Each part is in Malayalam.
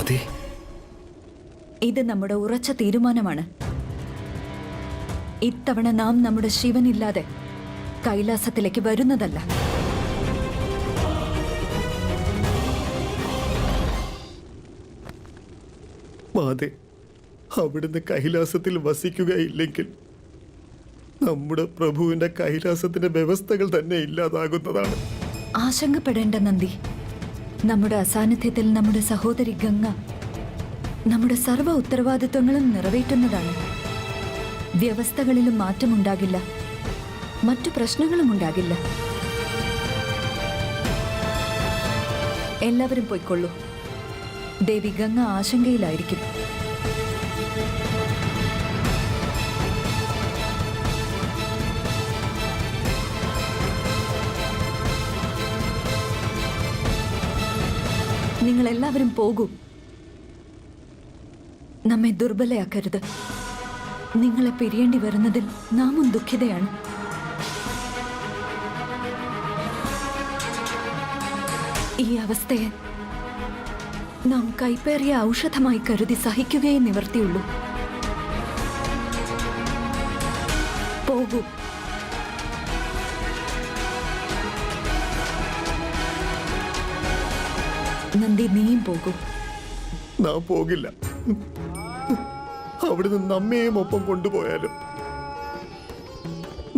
മാതേ, ഇത് നമ്മുടെ ഉറച്ച തീരുമാനമാണ്. ഇത്തവണ നാം നമ്മുടെ ശിവനില്ലാതെ കൈലാസത്തിലേക്ക് വരുന്നതല്ല. മാതേ, അവിടുന്ന് കൈലാസത്തിൽ വസിക്കുകയില്ലെങ്കിൽ നമ്മുടെ പ്രഭുവിന്റെ കൈലാസത്തിന്റെ വ്യവസ്ഥകൾ തന്നെ ഇല്ലാതാകുന്നതാണ്. ആശങ്കപ്പെടേണ്ട നന്ദി. നമ്മുടെ അസാന്നിധ്യത്തിൽ നമ്മുടെ സഹോദരി ഗംഗ നമ്മുടെ സർവ്വ ഉത്തരവാദിത്വങ്ങളും നിറവേറ്റുന്നതാണ്. വ്യവസ്ഥകളിലും മാറ്റമുണ്ടാകില്ല, മറ്റു പ്രശ്നങ്ങളും ഉണ്ടാകില്ല. എല്ലാവരും പോയിക്കൊള്ളൂ. ദേവി ഗംഗ ആശങ്കയിലായിരിക്കും. നിങ്ങൾ എല്ലാവരും പോകൂ. നമ്മെ ദുർബലയാക്കരുത്. നിങ്ങളെ പിരിയേണ്ടി വരുന്നതിൽ നാമും ദുഃഖിതയാണ്. ഈ അവസ്ഥയെ നാം കൈപ്പേറിയ ഔഷധമായി കരുതി സഹിക്കുകയേ നിവർത്തിയുള്ളൂ. പോകൂ. നന്ദി, നീയും പോകൂ. നാം പോകില്ല. അവിടുന്ന് നമ്മയെയും ഒപ്പം കൊണ്ടുപോയാലും.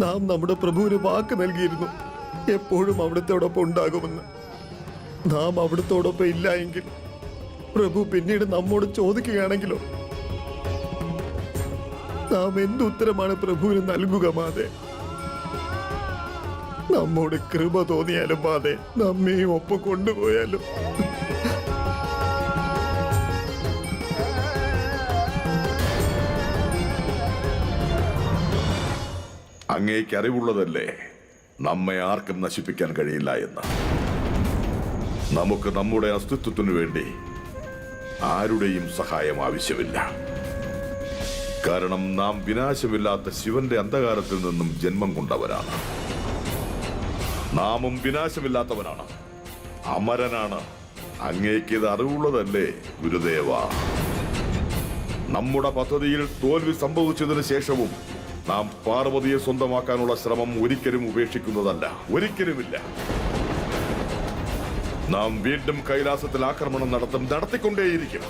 നാം നമ്മുടെ പ്രഭുവിന് വാക്ക് നൽകിയിരുന്നു, എപ്പോഴും അവിടുത്തോടൊപ്പം ഉണ്ടാകുമെന്ന്. നാം അവിടുത്തോടൊപ്പം ഇല്ല എങ്കിൽ പ്രഭു പിന്നീട് നമ്മോട് ചോദിക്കുകയാണെങ്കിലോ? നാം എന്തുത്തരമാണ് പ്രഭുവിന് നൽകുക മാതേ? നമ്മോട് കൃപ തോന്നിയാലും മാതേ, നമ്മയും ഒപ്പം കൊണ്ടുപോയാലും. അങ്ങേക്ക് അറിവുള്ളതല്ലേ നമ്മെ ആർക്കും നശിപ്പിക്കാൻ കഴിയില്ല എന്ന്. നമുക്ക് നമ്മുടെ അസ്തിത്വത്തിനു വേണ്ടി ആരുടെയും സഹായം ആവശ്യമില്ല. കാരണം നാം വിനാശമില്ലാത്ത ശിവന്റെ അന്ധകാരത്തിൽ നിന്നും ജന്മം കൊണ്ടവരാണ്. നാമും വിനാശമില്ലാത്തവനാണ്, അമരനാണ്. അങ്ങേക്ക് ഇത് അറിവുള്ളതല്ലേ ഗുരുദേവ? നമ്മുടെ പദ്ധതിയിൽ തോൽവി സംഭവിച്ചതിന് ശേഷവും നാം പാർവതിയെ സ്വന്തമാക്കാനുള്ള ശ്രമം ഒരിക്കലും ഉപേക്ഷിക്കുന്നതല്ല, ഒരിക്കലുമില്ല. നാം വീണ്ടും കൈലാസത്തിൽ ആക്രമണം നടത്തിക്കൊണ്ടേയിരിക്കും.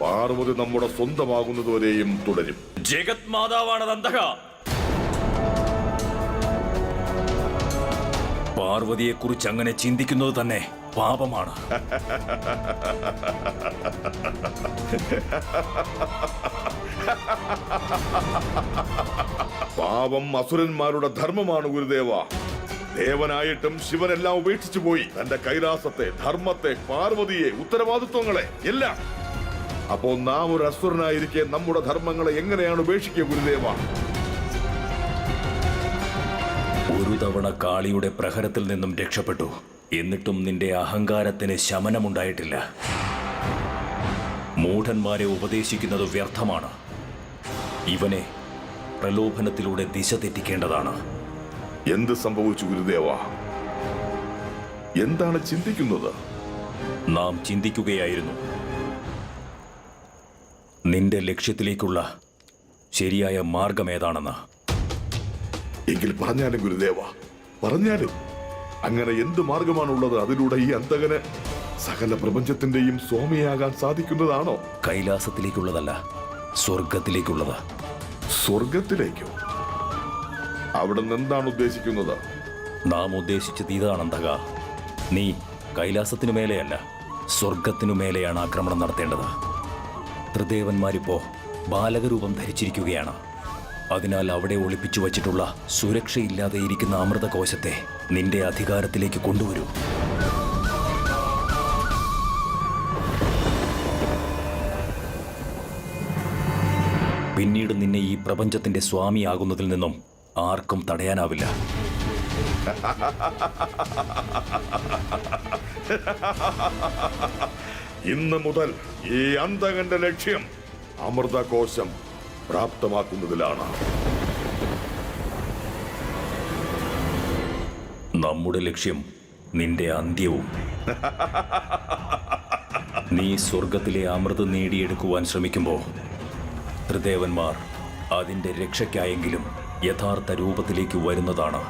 പാർവതി നമ്മുടെ സ്വന്തമാകുന്നതുവരെയും തുടരും. ജഗത് മാതാവാണ് നന്ദക. പാർവതിയെ കുറിച്ച് അങ്ങനെ ചിന്തിക്കുന്നത് തന്നെ പാപമാണ്. പാപം അസുരന്മാരുടെ ധർമ്മമാണ് ഗുരുദേവ. ദേവനായിട്ടും ശിവനെല്ലാം ഉപേക്ഷിച്ചു പോയി. തന്റെ കൈലാസത്തെ, ധർമ്മത്തെ, പാർവതിയെ, ഉത്തരവാദിത്വങ്ങളെ എല്ലാം. അപ്പോ നാം ഒരു അസുരനായിരിക്കെ നമ്മുടെ ധർമ്മങ്ങളെ എങ്ങനെയാണ് ഉപേക്ഷിക്കുക ഗുരുദേവ? ഒരു തവണ കാളിയുടെ പ്രഹരത്തിൽ നിന്നും രക്ഷപ്പെട്ടു. എന്നിട്ടും നിന്റെ അഹങ്കാരത്തിന് ശമനമുണ്ടായിട്ടില്ല. മൂഢന്മാരെ ഉപദേശിക്കുന്നത് വ്യർത്ഥമാണ്. ഇവനെ പ്രലോഭനത്തിലൂടെ ദിശ തെറ്റിക്കേണ്ടതാണ്. എന്ത് സംഭവിച്ചു ഗുരുദേവ? എന്താണ് ചിന്തിക്കുന്നത്? നാം ചിന്തിക്കുകയായിരുന്നു നിന്റെ ലക്ഷ്യത്തിലേക്കുള്ള ശരിയായ മാർഗം ഏതാണെന്ന്. എങ്കിൽ പറഞ്ഞാലും ഗുരുദേവ, പറഞ്ഞാലും. അങ്ങനെ എന്ത് മാർഗമാണുള്ളത്? അതിലൂടെ ഈ അന്തകന് സകല പ്രപഞ്ചത്തിന്റെയും സ്വാമിയാകാൻ സാധിക്കുന്നതാണോ? കൈലാസത്തിലേക്കുള്ളതല്ല, സ്വർഗത്തിലേക്കുള്ളത്. സ്വർഗത്തിലേക്കോ? അവിടെ നിന്ന് എന്താണ് ഉദ്ദേശിക്കുന്നത്? നാം ഉദ്ദേശിച്ചത് ഇതാണന്തക. നീ കൈലാസത്തിനു മേലെയല്ല, സ്വർഗത്തിനു മേലെയാണ് ആക്രമണം നടത്തേണ്ടത്. ത്രിദേവന്മാരിപ്പോ ബാലകരൂപം ധരിച്ചിരിക്കുകയാണ്. അതിനാൽ അവിടെ ഒളിപ്പിച്ചു വച്ചിട്ടുള്ള സുരക്ഷയില്ലാതെ ഇരിക്കുന്ന അമൃതകോശത്തെ നിന്റെ അധികാരത്തിലേക്ക് കൊണ്ടുവരൂ. പിന്നീട് നിന്നെ ഈ പ്രപഞ്ചത്തിന്റെ സ്വാമിയാകുന്നതിൽ നിന്നും ആർക്കും തടയാനാവില്ല. ഇന്ന് മുതൽ ഈ അന്തകന്റെ ലക്ഷ്യം അമൃതകോശം പ്രാപ്തമാക്കുന്നതിലാണ്. നമ്മുടെ ലക്ഷ്യം നിന്റെ അന്ത്യവും. നീ സ്വർഗത്തിലെ അമൃത് നേടിയെടുക്കുവാൻ ശ്രമിക്കുമ്പോൾ ത്രിദേവന്മാർ അതിൻ്റെ രക്ഷയ്ക്കായെങ്കിലും യഥാർത്ഥ രൂപത്തിലേക്ക് വരുന്നതാണ്.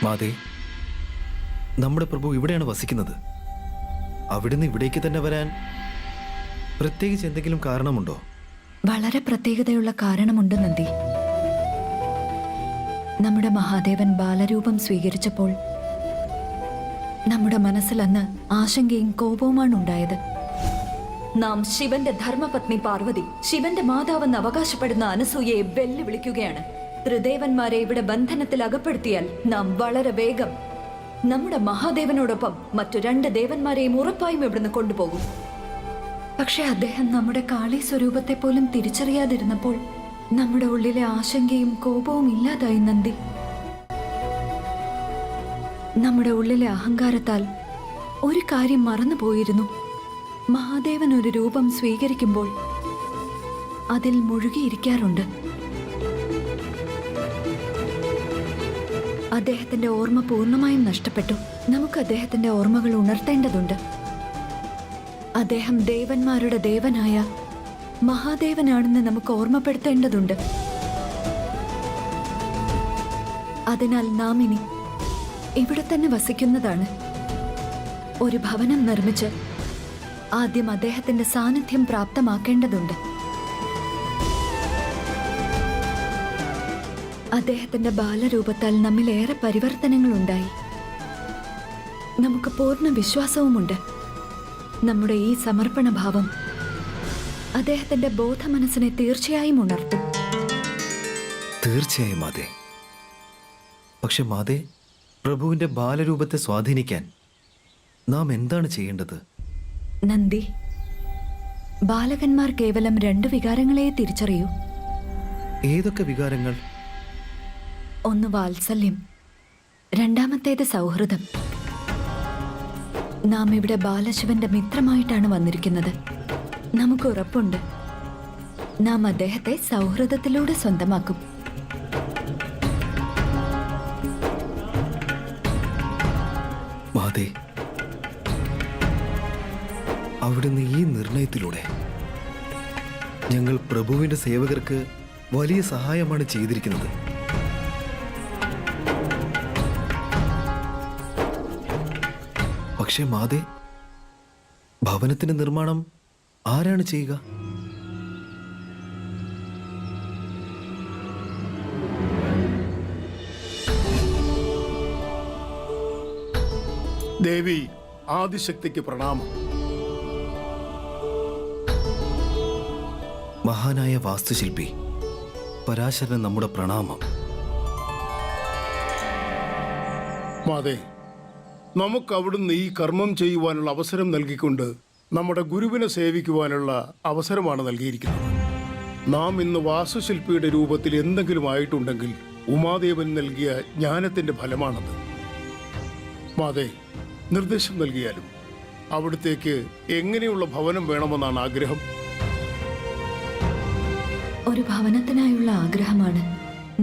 മാതേ, നമ്മുടെ പ്രഭു ഇവിടെയാണ് വസിക്കുന്നത്. അവിടുന്ന് ഇവിടേക്ക് തന്നെ വരാൻ പ്രത്യേകിച്ച് എന്തെങ്കിലും കാരണമുണ്ടോ? വളരെ പ്രത്യേകതയുള്ള കാരണമുണ്ട് നന്ദി. നമ്മുടെ മഹാദേവൻ ബാലരൂപം സ്വീകരിച്ചപ്പോൾ നമ്മുടെ മനസ്സിൽ അന്ന് ആശങ്കയും കോപവുമാണ് ഉണ്ടായത്. നാം ശിവന്റെ ധർമ്മപത്നി പാർവതി, ശിവന്റെ മാതാവെന്ന് അവകാശപ്പെടുന്ന അനസൂയയെ വെല്ലുവിളിക്കുകയാണ്. ത്രിദേവന്മാരെ ഇവിടെ ബന്ധനത്തിൽ അകപ്പെടുത്തിയാൽ നാം വളരെ വേഗം നമ്മുടെ മഹാദേവനോടൊപ്പം മറ്റു 2 ദേവന്മാരെയും ഉറപ്പായും ഇവിടുന്ന് കൊണ്ടുപോകും. പക്ഷെ അദ്ദേഹം നമ്മുടെ കാളി സ്വരൂപത്തെ പോലും തിരിച്ചറിയാതിരുന്നപ്പോൾ നമ്മുടെ ഉള്ളിലെ ആശങ്കയും കോപവും ഇല്ലാതായി നന്ദി. നമ്മുടെ ഉള്ളിലെ അഹങ്കാരത്താൽ ഒരു കാര്യം മറന്നുപോയിരുന്നു. മഹാദേവൻ ഒരു രൂപം സ്വീകരിക്കുമ്പോൾ അതിൽ മുഴുകിയിരിക്കാറുണ്ട്. അദ്ദേഹത്തിന്റെ ഓർമ്മ പൂർണ്ണമായും നഷ്ടപ്പെട്ടു. നമുക്ക് അദ്ദേഹത്തിന്റെ ഓർമ്മകൾ ഉണർത്തേണ്ടതുണ്ട്. അദ്ദേഹം ദേവന്മാരുടെ ദേവനായ മഹാദേവനാണെന്ന് നമുക്ക് ഓർമ്മപ്പെടുത്തേണ്ടതുണ്ട്. അതിനാൽ നാം ഇനി ഇവിടെ തന്നെ വസിക്കുന്നതാണ്. ഒരു ഭവനം നിർമ്മിച്ച് ആദ്യം അദ്ദേഹത്തിന്റെ സാന്നിധ്യം പ്രാപ്തമാക്കേണ്ടതുണ്ട്. അദ്ദേഹത്തിന്റെ ബാലരൂപത്താൽ നമ്മിലേറെ പരിവർത്തനങ്ങൾ ഉണ്ടായി. നമുക്ക് പൂർണ്ണ വിശ്വാസവുമുണ്ട്. നമ്മുടെ ഈ സമർപ്പണ ഭാവം അദ്ദേഹത്തിന്റെ ബോധമനസ്സിനെ തീർച്ചയായും ഉണർത്തും. തീർച്ചയായും മാതേ. പക്ഷെ മാതേ, പ്രഭുവിന്റെ ബാലരൂപത്തെ സ്വാധീനിക്കാൻ നാം എന്താണ് ചെയ്യേണ്ടത്? നന്ദി, ബാലകന്മാർ കേവലം 2 വികാരങ്ങളെ തിരിച്ചറിയൂ. ഏതൊക്കെ വികാരങ്ങൾ? ഒന്ന് വാത്സല്യം, രണ്ടാമത്തേത് സൗഹൃദം. നാം ഇവിടെ ബാലശിവന്റെ മിത്രമായിട്ടാണ് വന്നിരിക്കുന്നത്. നമുക്ക് ഉറപ്പുണ്ട് നാം അദ്ദേഹത്തെ സൗഹൃദത്തിലൂടെ സ്വന്തമാക്കും. മാതേ, അവിടുന്ന് ഈ നിർണയത്തിലൂടെ ഞങ്ങൾ പ്രഭുവിന്റെ സേവകർക്ക് വലിയ സഹായമാണ് ചെയ്തിരിക്കുന്നത്. പക്ഷേ മാതേ, ഭവനത്തിന്റെ നിർമ്മാണം ആരാണ് ചെയ്യുക? ദേവി ആദിശക്തിക്ക് പ്രണാമം. മഹാനായ വാസ്തുശില്പി പരാശരന് നമ്മുടെ പ്രണാമം. മാതേ, നമുക്ക് അവിടുന്ന് ഈ കർമ്മം ചെയ്യുവാനുള്ള അവസരം നൽകിക്കൊണ്ട് നമ്മുടെ ഗുരുവിനെ സേവിക്കുവാനുള്ള അവസരമാണ് നൽകിയിരിക്കുന്നത്. നാം ഇന്ന് വാസ്തുശില്പിയുടെ രൂപത്തിൽ എന്തെങ്കിലും ആയിട്ടുണ്ടെങ്കിൽ ഉമാദേവൻ നൽകിയ ജ്ഞാനത്തിന്റെ ഫലമാണത്. മാതേ, നിർദ്ദേശം നൽകിയാലും അവിടുത്തേക്ക് എങ്ങനെയുള്ള ഭവനം വേണമെന്നാണ് ആഗ്രഹം? ഒരു ഭവനത്തിനായുള്ള ആഗ്രഹമാണ്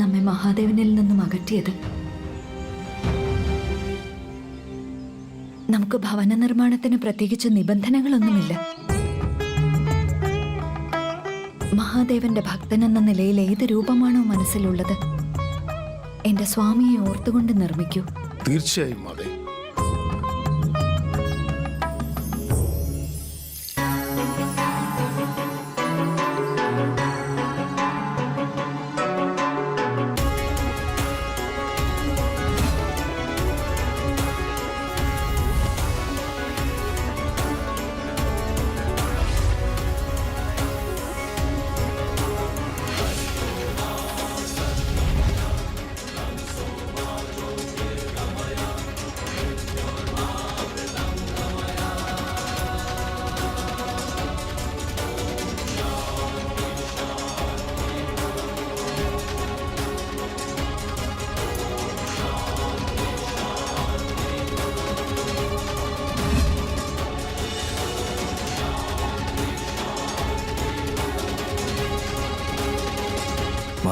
നമ്മെ മഹാദേവനിൽ നിന്നും അകറ്റിയത്. നമുക്ക് ഭവന നിർമ്മാണത്തിന് പ്രത്യേകിച്ച് നിബന്ധനകളൊന്നുമില്ല. മഹാദേവന്റെ ഭക്തൻ എന്ന നിലയിൽ ഏത് രൂപമാണോ മനസ്സിലുള്ളത്, എന്റെ സ്വാമിയെ ഓർത്തുകൊണ്ട് നിർമ്മിക്കൂ. തീർച്ചയായും മാതേ.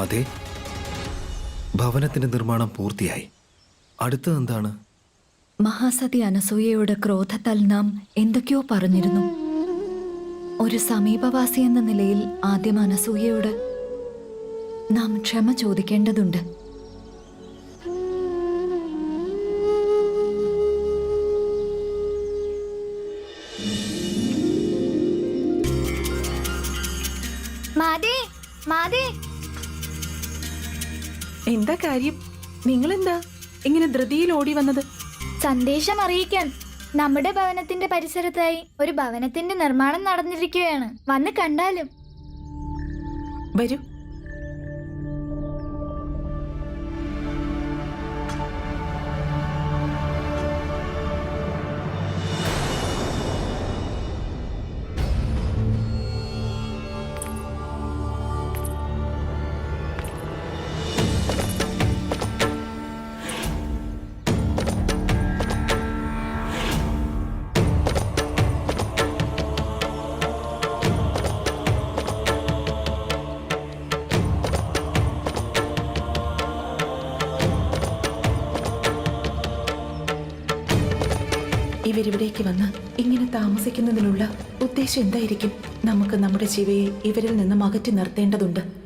മാതേ, ഭവനത്തിന്റെ നിർമ്മാണം പൂർത്തിയായി. അടുത്തതെന്താണ്? മഹാസതി അനസൂയയുടെ ക്രോധത്താൽ നാം എന്തൊക്കെയോ പറഞ്ഞിരുന്നു. ഒരു സമീപവാസി എന്ന നിലയിൽ ആദ്യം അനസൂയയോട് നാം ക്ഷമ ചോദിക്കേണ്ടതുണ്ട്. മാതേ, മാതേ, എന്താ കാര്യം? നിങ്ങളെന്താ ഇങ്ങനെ ധൃതിയിൽ ഓടി വന്നത്? സന്ദേശം അറിയിക്കാൻ. നമ്മുടെ ഭവനത്തിന്റെ പരിസരത്തായി ഒരു ഭവനത്തിന്റെ നിർമ്മാണം നടന്നിരിക്കുകയാണ്. വന്ന് കണ്ടാലും. വരൂ. ഇവരിവിടേക്ക് വന്ന് ഇങ്ങനെ താമസിക്കുന്നതിനുള്ള ഉദ്ദേശം എന്തായിരിക്കും? നമുക്ക് നമ്മുടെ ശിവയെ ഇവരിൽ നിന്നും അകറ്റി നിർത്തേണ്ടതുണ്ട്.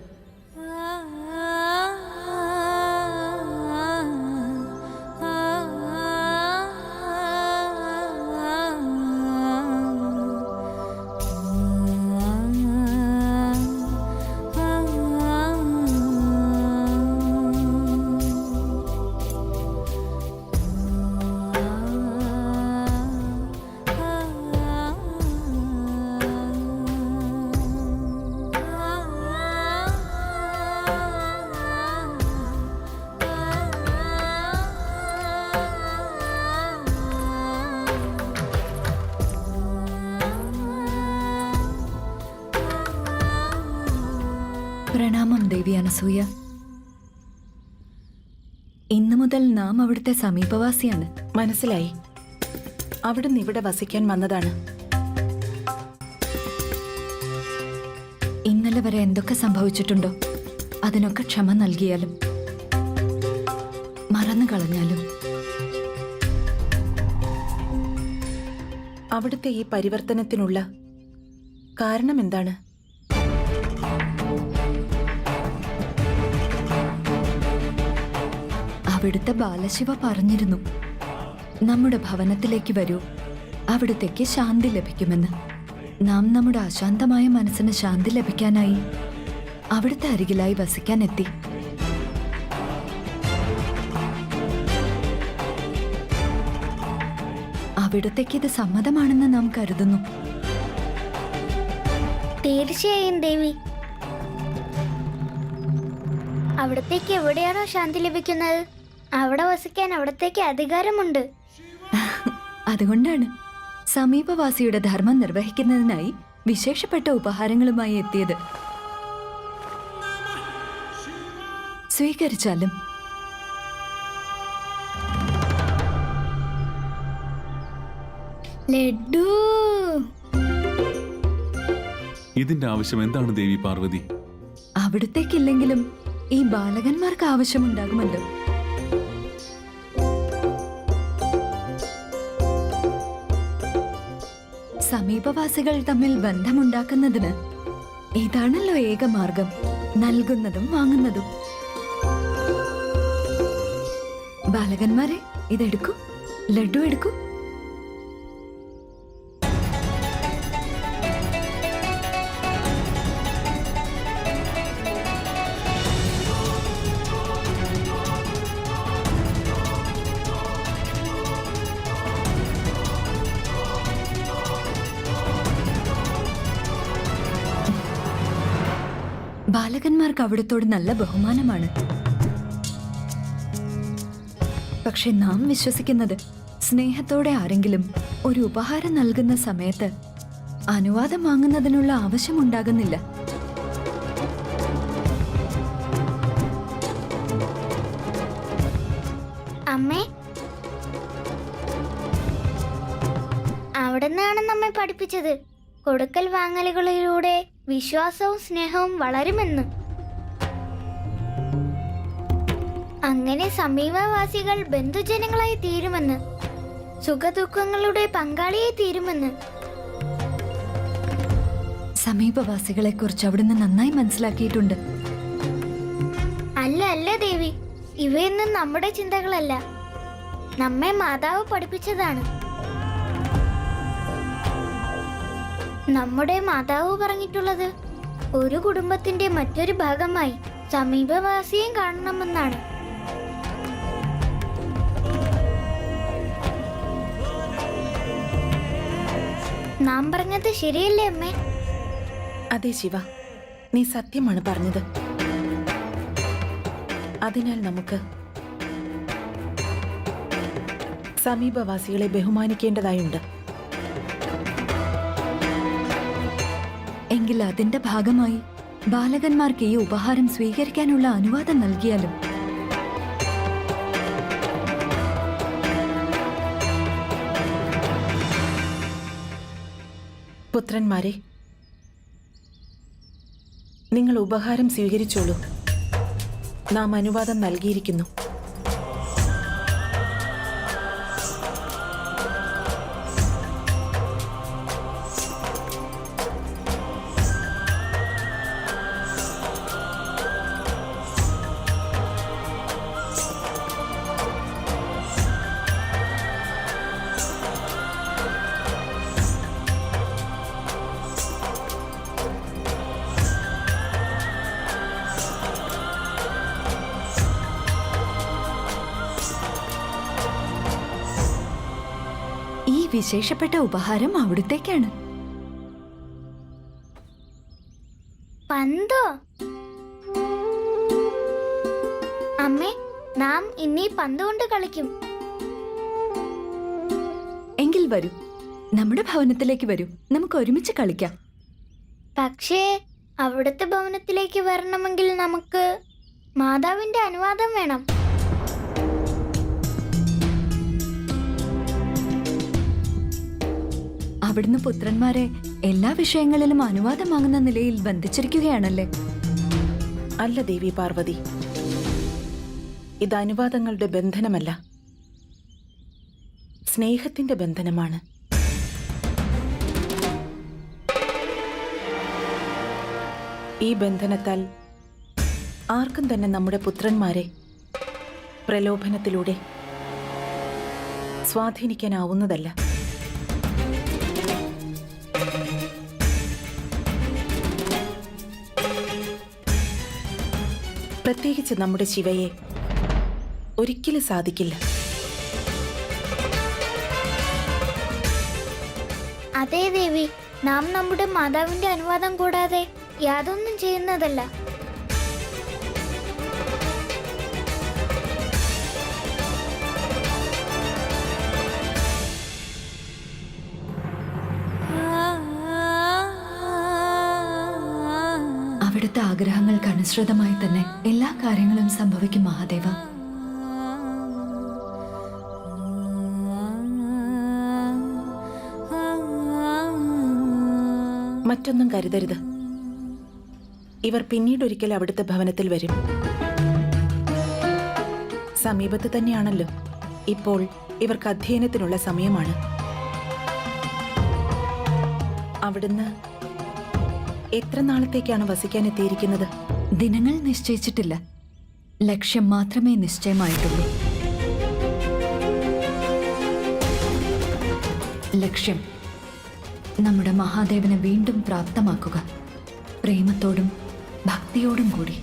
പ്രണാമം ദേവി അനസൂയ. ഇന്നു മുതൽ നാം അവിടുത്തെ സമീപവാസിയാണ്. മനസ്സിലായി. അവിടുന്ന് ഇവിടെ വസിക്കാൻ വന്നതാണ്. ഇന്നലെ വരെ എന്തൊക്കെ സംഭവിച്ചിട്ടുണ്ടോ അതിനൊക്കെ ക്ഷമ നൽകിയാലും മറന്നു കളഞ്ഞാലും അവിടുത്തെ ഈ പരിവർത്തനത്തിനുള്ള കാരണം എന്താണ്? അവിടുത്തെ ബാലശിവ പറഞ്ഞിരുന്നു, നമ്മുടെ ഭവനത്തിലേക്ക് വരൂ, അവിടുത്തേക്ക് ശാന്തി ലഭിക്കുമെന്ന്. നാം നമ്മുടെ അശാന്തമായ മനസ്സിന് ശാന്തി ലഭിക്കാനായി അവിടുത്തെ അരികിലായി വസിക്കാൻ എത്തി. അവിടത്തേക്ക് ഇത് സമ്മതമാണെന്ന് നാം കരുതുന്നു. തീർച്ചയായും ദേവി. അവിടത്തേക്ക് എവിടെയാണോ ശാന്തി ലഭിക്കുന്നത് അവിടെ വസിക്കാൻ അവിടത്തേക്ക് അധികാരമുണ്ട്. അതുകൊണ്ടാണ് സമീപവാസിയുടെ ധർമ്മം നിർവഹിക്കുന്നതിനായി വിശേഷപ്പെട്ട ഉപഹാരങ്ങളുമായി എത്തിയത്. സ്വീകരിച്ചാലും. ലഡ്ഡു. ഇതിന്റെ ആവശ്യം എന്താണ് ദേവി പാർവതി? അവിടത്തേക്കില്ലെങ്കിലും ഈ ബാലകന്മാർക്ക് ആവശ്യമുണ്ടാകുമല്ലോ. സമീപവാസികൾ തമ്മിൽ ബന്ധമുണ്ടാക്കുന്നതിന് ഇതാണല്ലോ ഏക മാർഗം, നൽകുന്നതും വാങ്ങുന്നതും. ബാലകന്മാരെ, ഇതെടുക്കൂ, ലഡ്ഡു എടുക്കൂ. ബാലകന്മാർക്ക് അവിടത്തോട് നല്ല ബഹുമാനമാണ്. പക്ഷെ നാം വിശ്വസിക്കുന്നത് സ്നേഹത്തോടെ ആരെങ്കിലും ഒരു ഉപഹാരം നൽകുന്ന സമയത്ത് അനുവാദം വാങ്ങുന്നതിനുള്ള ആവശ്യമുണ്ടാകുന്നില്ല. അമ്മേ, അവിടുന്നാണ് നമ്മെ പഠിപ്പിച്ചത് കൊടുക്കൽ വാങ്ങലുകളിലൂടെ വിശ്വാസവും സ്നേഹവും വളരുമെന്ന്. അങ്ങനെ സമീപവാസികൾ ബന്ധുജനങ്ങളായി തീരുമെന്ന്, സുഖദുഃഖങ്ങളുടെ പങ്കാളിയായി തീരുമെന്ന്. സമീപവാസികളെ കുറിച്ച് അവിടുന്ന് നന്നായി മനസ്സിലാക്കിയിട്ടുണ്ട്. അല്ല അല്ല ദേവി, ഇവയൊന്നും നമ്മുടെ ചിന്തകളല്ല, നമ്മെ മാതാവ് പഠിപ്പിച്ചതാണ്. നമ്മുടെ മാതാവ് പറഞ്ഞിട്ടുള്ളത് ഒരു കുടുംബത്തിന്റെ മറ്റൊരു ഭാഗമായി സമീപവാസിയും കാണണമെന്നാണ്. നാം പറഞ്ഞത് ശരിയല്ലേ അമ്മേ? അതെ ശിവ, നീ സത്യമാണ് പറഞ്ഞത്. അതിനാൽ നമുക്ക് സമീപവാസികളെ ബഹുമാനിക്കേണ്ടതായുണ്ട്. എങ്കിൽ അതിന്റെ ഭാഗമായി ബാലകന്മാർക്ക് ഈ ഉപഹാരം സ്വീകരിക്കാനുള്ള അനുവാദം നൽകിയാലും. പുത്രന്മാരെ, നിങ്ങൾ ഉപഹാരം സ്വീകരിച്ചോളൂ. നാം അനുവാദം നൽകിയിരിക്കുന്നു. ഈ വിശേഷപ്പെട്ട ഉപഹാരം അവിടുത്തേക്കാണ്. പന്തോ? അമ്മേ, നാം ഇന്നീ പന്ത് കൊണ്ട് കളിക്കും. എങ്കിൽ വരൂ, നമ്മുടെ ഭവനത്തിലേക്ക് വരൂ, നമുക്ക് ഒരുമിച്ച് കളിക്കാം. പക്ഷേ അവിടുത്തെ ഭവനത്തിലേക്ക് വരണമെങ്കിൽ നമുക്ക് മാതാവിന്റെ അനുവാദം വേണം. അവിടുന്ന് പുത്രന്മാരെ എല്ലാ വിഷയങ്ങളിലും അനുവാദം വാങ്ങുന്ന നിലയിൽ ബന്ധിച്ചിരിക്കുകയാണല്ലേ? അല്ല ദേവി പാർവതി, ഇത് അനുവാദങ്ങളുടെ ബന്ധനമല്ല, സ്നേഹത്തിന്റെ ബന്ധനമാണ്. ഈ ബന്ധനത്താൽ ആർക്കും തന്നെ നമ്മുടെ പുത്രന്മാരെ പ്രലോഭനത്തിലൂടെ സ്വാധീനിക്കാനാവുന്നതല്ല. പ്രത്യേകിച്ച് നമ്മുടെ ശിവയെ ഒരിക്കലും സാധിക്കില്ല. അതേ ദേവി, നാം നമ്മുടെ മാതാവിന്റെ അനുവാദം കൂടാതെ യാതൊന്നും ചെയ്യുന്നതല്ല. അവിടുത്തെ ആഗ്രഹങ്ങൾക്ക് അനുസൃതമായി തന്നെ എല്ലാ കാര്യങ്ങളും സംഭവിക്കും മഹാദേവ. മറ്റൊന്നും കരുതരുത്, ഇവർ പിന്നീടൊരിക്കൽ അവിടുത്തെ ഭവനത്തിൽ വരും. സമീപത്ത് തന്നെയാണല്ലോ. ഇപ്പോൾ ഇവർക്ക് അധ്യയനത്തിനുള്ള സമയമാണ്. അവിടുന്ന് എത്ര നാളത്തേക്കാണ് വസിക്കാൻ എത്തിയിരിക്കുന്നത്? ദിനങ്ങൾ നിശ്ചയിച്ചിട്ടില്ല, ലക്ഷ്യം മാത്രമേ നിശ്ചയമായിട്ടുള്ളൂ. ലക്ഷ്യം നമ്മുടെ മഹാദേവനെ വീണ്ടും പ്രാപ്തമാക്കുക, പ്രേമത്തോടും ഭക്തിയോടും കൂടി.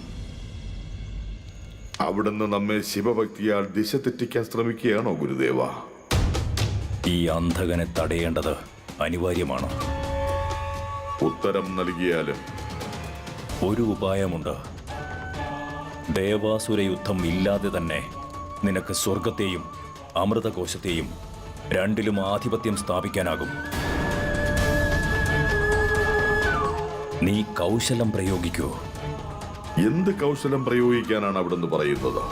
അവിടുന്ന് നമ്മെ ശിവഭക്തിയാൽ ദിശ തെറ്റിക്കാൻ ശ്രമിക്കുകയാണോ ഗുരുദേവ? ഈ അന്ധകനെ തടയേണ്ടത് അനിവാര്യമാണ്. ഉത്തരം നൽകിയാലും ഒരു ഉപായമുണ്ട്. ദേവാസുര യുദ്ധം ഇല്ലാതെ തന്നെ നിനക്ക് സ്വർഗത്തെയും അമൃതകോശത്തെയും രണ്ടിലും ആധിപത്യം സ്ഥാപിക്കാനാകും. നീ കൗശലം പ്രയോഗിക്കൂ. എന്ത് കൗശലം പ്രയോഗിക്കാനാണ് അവിടുന്ന് പറയുന്നത്?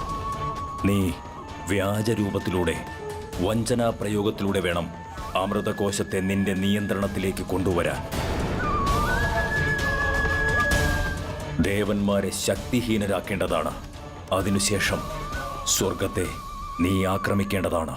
നീ വ്യാജരൂപത്തിലൂടെ, വഞ്ചനാ പ്രയോഗത്തിലൂടെ വേണം അമൃതകോശത്തെ നിന്റെ നിയന്ത്രണത്തിലേക്ക് കൊണ്ടുവരാൻ. ദേവന്മാരെ ശക്തിഹീനരാക്കേണ്ടതാണ്. അതിനുശേഷം സ്വർഗത്തെ നീ ആക്രമിക്കേണ്ടതാണ്.